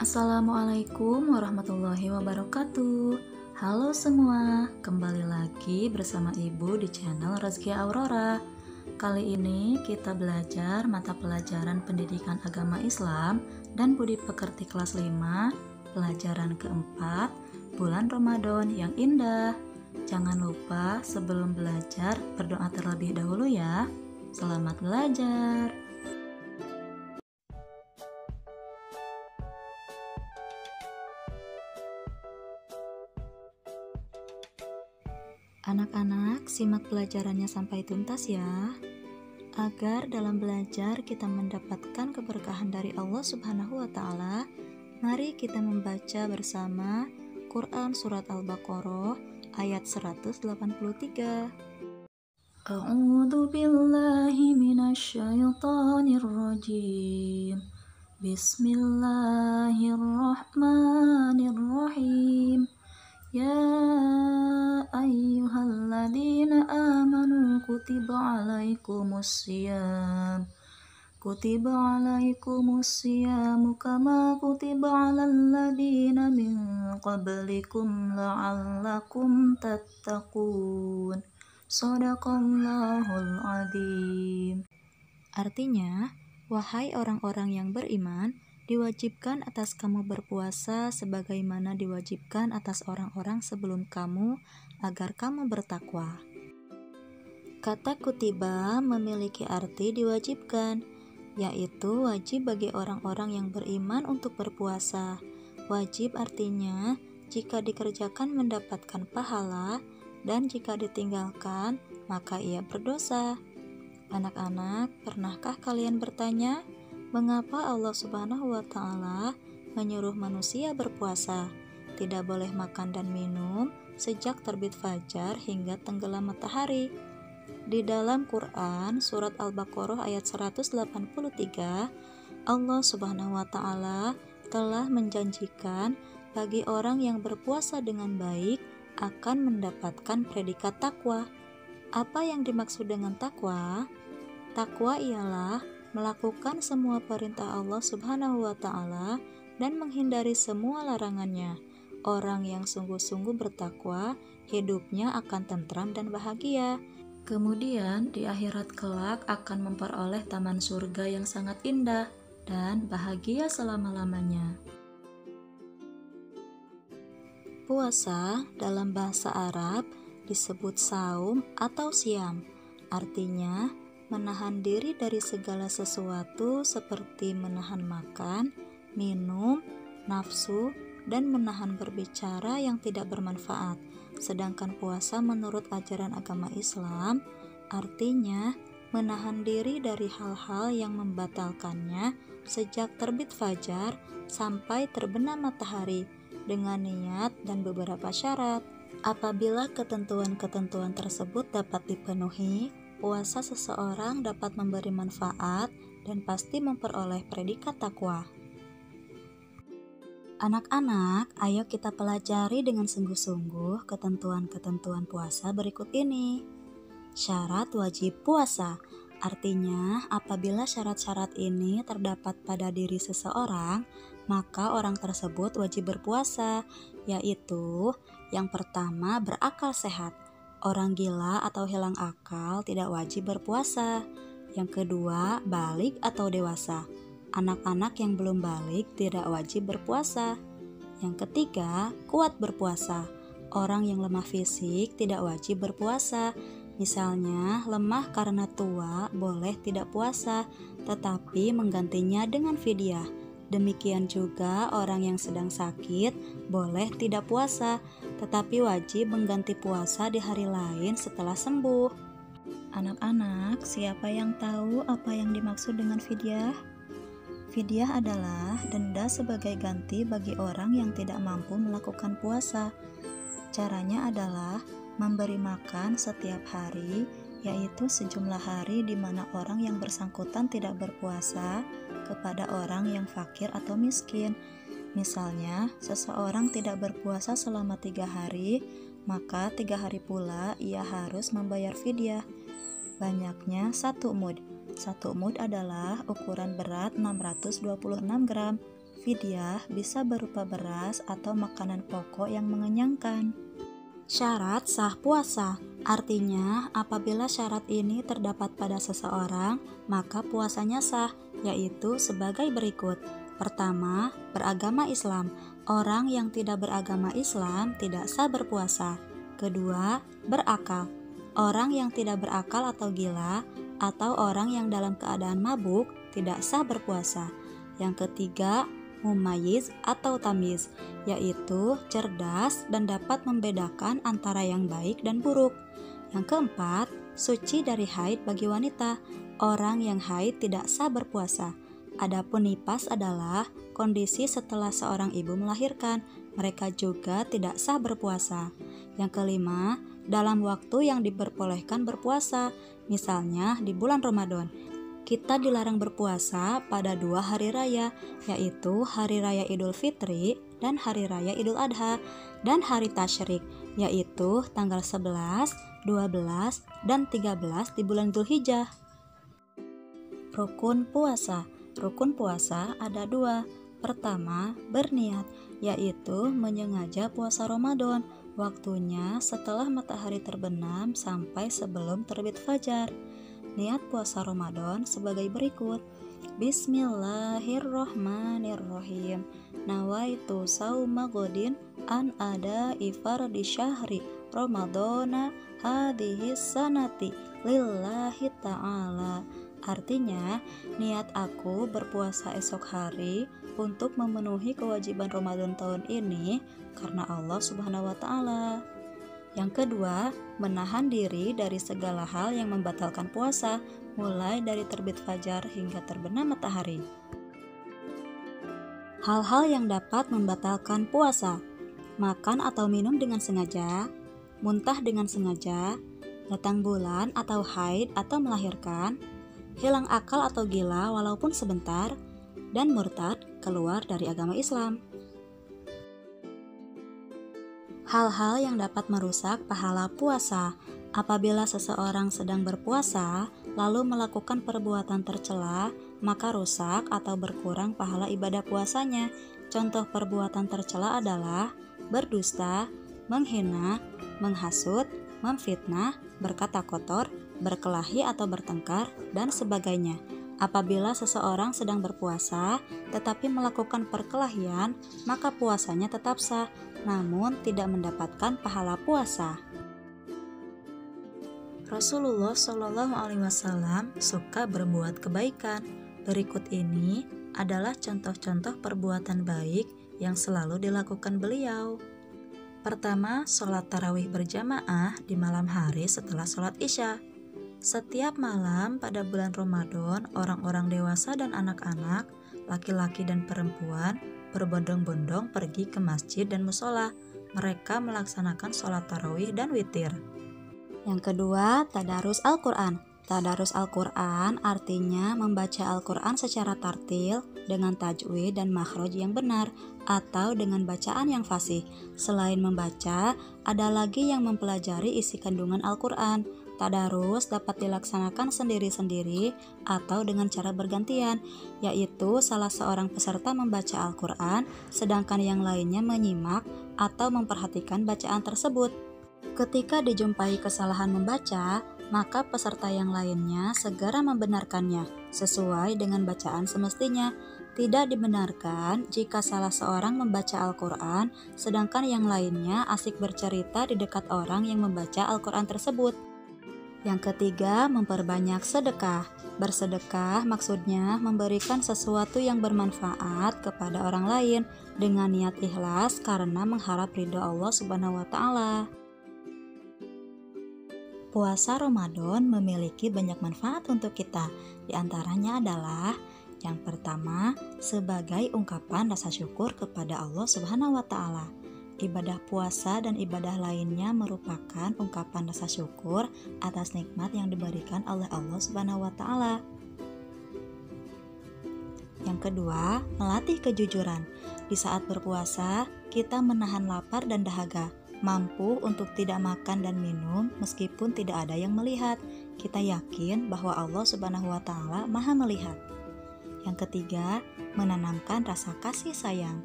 Assalamualaikum warahmatullahi wabarakatuh. Halo semua, kembali lagi bersama Ibu di channel Rezki Aurora. Kali ini kita belajar mata pelajaran Pendidikan Agama Islam dan Budi Pekerti kelas 5, pelajaran keempat, bulan Ramadan yang indah. Jangan lupa sebelum belajar berdoa terlebih dahulu ya. Selamat belajar. Anak-anak, simak pelajarannya sampai tuntas ya, agar dalam belajar kita mendapatkan keberkahan dari Allah Subhanahu wa Ta'ala. Mari kita membaca bersama Quran Surat Al-Baqarah ayat 183. A'udzu billahi minasyaitonir rajim. Bismillahirrahmanirrahim. Ya ayyuhalladzina amanu kutiba alaikumussyam kama kutiba alal ladzina min qablikum la'allakum tattaqun. Shadaqallahul adzim. Artinya, wahai orang-orang yang beriman, diwajibkan atas kamu berpuasa sebagaimana diwajibkan atas orang-orang sebelum kamu agar kamu bertakwa. Kata kutiba memiliki arti diwajibkan, yaitu wajib bagi orang-orang yang beriman untuk berpuasa. Wajib artinya jika dikerjakan mendapatkan pahala, dan jika ditinggalkan maka ia berdosa. Anak-anak, pernahkah kalian bertanya, mengapa Allah Subhanahu wa Ta'ala menyuruh manusia berpuasa, tidak boleh makan dan minum sejak terbit fajar hingga tenggelam matahari? Di dalam Quran Surat Al-Baqarah ayat 183, Allah Subhanahu wa Ta'ala telah menjanjikan bagi orang yang berpuasa dengan baik akan mendapatkan predikat takwa. Apa yang dimaksud dengan takwa? Takwa ialah melakukan semua perintah Allah Subhanahu wa Ta'ala dan menghindari semua larangannya. Orang yang sungguh-sungguh bertakwa, hidupnya akan tentram dan bahagia. Kemudian di akhirat kelak akan memperoleh taman surga yang sangat indah dan bahagia selama-lamanya. Puasa dalam bahasa Arab disebut saum atau siam, artinya menahan diri dari segala sesuatu seperti menahan makan, minum, nafsu, dan menahan berbicara yang tidak bermanfaat. Sedangkan puasa menurut ajaran agama Islam artinya menahan diri dari hal-hal yang membatalkannya sejak terbit fajar sampai terbenam matahari dengan niat dan beberapa syarat. Apabila ketentuan-ketentuan tersebut dapat dipenuhi, puasa seseorang dapat memberi manfaat dan pasti memperoleh predikat takwa. Anak-anak, ayo kita pelajari dengan sungguh-sungguh ketentuan-ketentuan puasa berikut ini. Syarat wajib puasa, artinya apabila syarat-syarat ini terdapat pada diri seseorang, maka orang tersebut wajib berpuasa, yaitu yang pertama berakal sehat. Orang gila atau hilang akal tidak wajib berpuasa. Yang kedua, balik atau dewasa. Anak-anak yang belum balik tidak wajib berpuasa. Yang ketiga, kuat berpuasa. Orang yang lemah fisik tidak wajib berpuasa. Misalnya, lemah karena tua boleh tidak puasa, tetapi menggantinya dengan fidyah. Demikian juga orang yang sedang sakit boleh tidak puasa, tetapi wajib mengganti puasa di hari lain setelah sembuh. Anak-anak, siapa yang tahu apa yang dimaksud dengan fidyah? Fidyah adalah denda sebagai ganti bagi orang yang tidak mampu melakukan puasa. Caranya adalah memberi makan setiap hari, yaitu sejumlah hari di mana orang yang bersangkutan tidak berpuasa kepada orang yang fakir atau miskin. Misalnya, seseorang tidak berpuasa selama 3 hari, maka 3 hari pula ia harus membayar fidyah. Banyaknya 1 mud. 1 mud adalah ukuran berat 626 gram. Fidyah bisa berupa beras atau makanan pokok yang mengenyangkan. Syarat sah puasa, artinya apabila syarat ini terdapat pada seseorang, maka puasanya sah, yaitu sebagai berikut. Pertama, beragama Islam. Orang yang tidak beragama Islam tidak sah berpuasa. Kedua, berakal. Orang yang tidak berakal atau gila, atau orang yang dalam keadaan mabuk tidak sah berpuasa. Yang ketiga, mumayyiz atau tamiz, yaitu cerdas dan dapat membedakan antara yang baik dan buruk. Yang keempat, suci dari haid bagi wanita. Orang yang haid tidak sah berpuasa. Adapun nifas adalah kondisi setelah seorang ibu melahirkan. Mereka juga tidak sah berpuasa. Yang kelima, dalam waktu yang diperbolehkan berpuasa, misalnya di bulan Ramadan. Kita dilarang berpuasa pada 2 hari raya, yaitu Hari Raya Idul Fitri dan Hari Raya Idul Adha, dan Hari Tasyrik, yaitu tanggal 11, 12, dan 13 di bulan Dzulhijjah. Rukun puasa. Rukun puasa ada 2. Pertama, berniat, yaitu menyengaja puasa Ramadan. Waktunya setelah matahari terbenam sampai sebelum terbit fajar. Niat puasa Ramadan sebagai berikut. Bismillahirrohmanirrohim. Nawaitu sauma godin an ada ifardi syahri Ramadana hadhihi sanati lillahi ta'ala. Artinya, niat aku berpuasa esok hari untuk memenuhi kewajiban Ramadan tahun ini karena Allah Subhanahu wa Ta'ala. Yang kedua, menahan diri dari segala hal yang membatalkan puasa, mulai dari terbit fajar hingga terbenam matahari. Hal-hal yang dapat membatalkan puasa: makan atau minum dengan sengaja, muntah dengan sengaja, datang bulan atau haid atau melahirkan, hilang akal atau gila walaupun sebentar, dan murtad keluar dari agama Islam. Hal-hal yang dapat merusak pahala puasa. Apabila seseorang sedang berpuasa, lalu melakukan perbuatan tercela, maka rusak atau berkurang pahala ibadah puasanya. Contoh perbuatan tercela adalah berdusta, menghina, menghasut, memfitnah, berkata kotor, berkelahi atau bertengkar, dan sebagainya. Apabila seseorang sedang berpuasa tetapi melakukan perkelahian, maka puasanya tetap sah, namun tidak mendapatkan pahala puasa. Rasulullah Shallallahu Alaihi Wasallam suka berbuat kebaikan. Berikut ini adalah contoh-contoh perbuatan baik yang selalu dilakukan beliau. Pertama, sholat tarawih berjamaah di malam hari setelah sholat Isya. Setiap malam pada bulan Ramadan, orang-orang dewasa dan anak-anak, laki-laki dan perempuan berbondong-bondong pergi ke masjid dan musola. Mereka melaksanakan sholat tarawih dan witir. Yang kedua, tadarus Al-Quran. Tadarus Al-Quran artinya membaca Al-Quran secara tartil dengan tajwid dan makhraj yang benar atau dengan bacaan yang fasih. Selain membaca, ada lagi yang mempelajari isi kandungan Al-Quran. Tadarus dapat dilaksanakan sendiri-sendiri atau dengan cara bergantian, yaitu salah seorang peserta membaca Al-Quran sedangkan yang lainnya menyimak atau memperhatikan bacaan tersebut. Ketika dijumpai kesalahan membaca, maka peserta yang lainnya segera membenarkannya sesuai dengan bacaan semestinya. Tidak dibenarkan jika salah seorang membaca Al-Quran sedangkan yang lainnya asik bercerita di dekat orang yang membaca Al-Quran tersebut. Yang ketiga, memperbanyak sedekah. Bersedekah maksudnya memberikan sesuatu yang bermanfaat kepada orang lain dengan niat ikhlas karena mengharap ridho Allah Subhanahu wa Ta'ala. Puasa Ramadan memiliki banyak manfaat untuk kita. Di antaranya adalah yang pertama, sebagai ungkapan rasa syukur kepada Allah Subhanahu wa Ta'ala. Ibadah puasa dan ibadah lainnya merupakan ungkapan rasa syukur atas nikmat yang diberikan oleh Allah Subhanahu wa Ta'ala. Yang kedua, melatih kejujuran. Di saat berpuasa, kita menahan lapar dan dahaga, mampu untuk tidak makan dan minum meskipun tidak ada yang melihat. Kita yakin bahwa Allah Subhanahu wa Ta'ala Maha melihat. Yang ketiga, menanamkan rasa kasih sayang.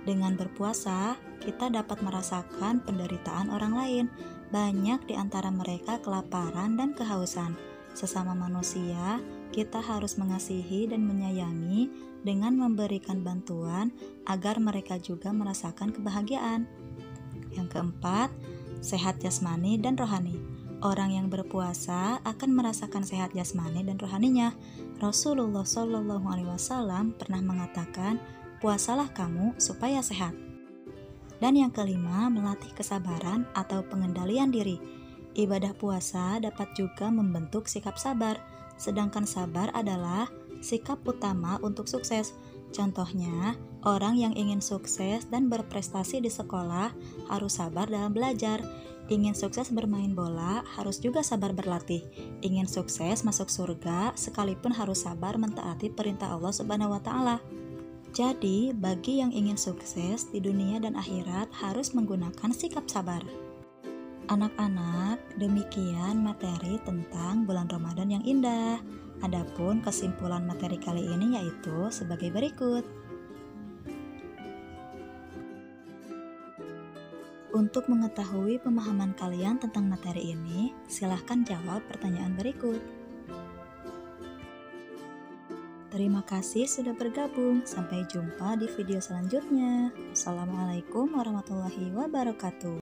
Dengan berpuasa, kita dapat merasakan penderitaan orang lain. Banyak di antara mereka kelaparan dan kehausan. Sesama manusia, kita harus mengasihi dan menyayangi dengan memberikan bantuan agar mereka juga merasakan kebahagiaan. Yang keempat, sehat jasmani dan rohani. Orang yang berpuasa akan merasakan sehat jasmani dan rohaninya. Rasulullah SAW pernah mengatakan, puasalah kamu supaya sehat. Dan yang kelima, melatih kesabaran atau pengendalian diri. Ibadah puasa dapat juga membentuk sikap sabar, sedangkan sabar adalah sikap utama untuk sukses. Contohnya, orang yang ingin sukses dan berprestasi di sekolah harus sabar dalam belajar. Ingin sukses bermain bola, harus juga sabar berlatih. Ingin sukses masuk surga, sekalipun harus sabar mentaati perintah Allah Subhanahu wa Ta'ala. Jadi, bagi yang ingin sukses di dunia dan akhirat harus menggunakan sikap sabar. Anak-anak, demikian materi tentang bulan Ramadan yang indah. Adapun kesimpulan materi kali ini yaitu sebagai berikut. Untuk mengetahui pemahaman kalian tentang materi ini, silahkan jawab pertanyaan berikut. Terima kasih sudah bergabung. Sampai jumpa di video selanjutnya. Wassalamualaikum warahmatullahi wabarakatuh.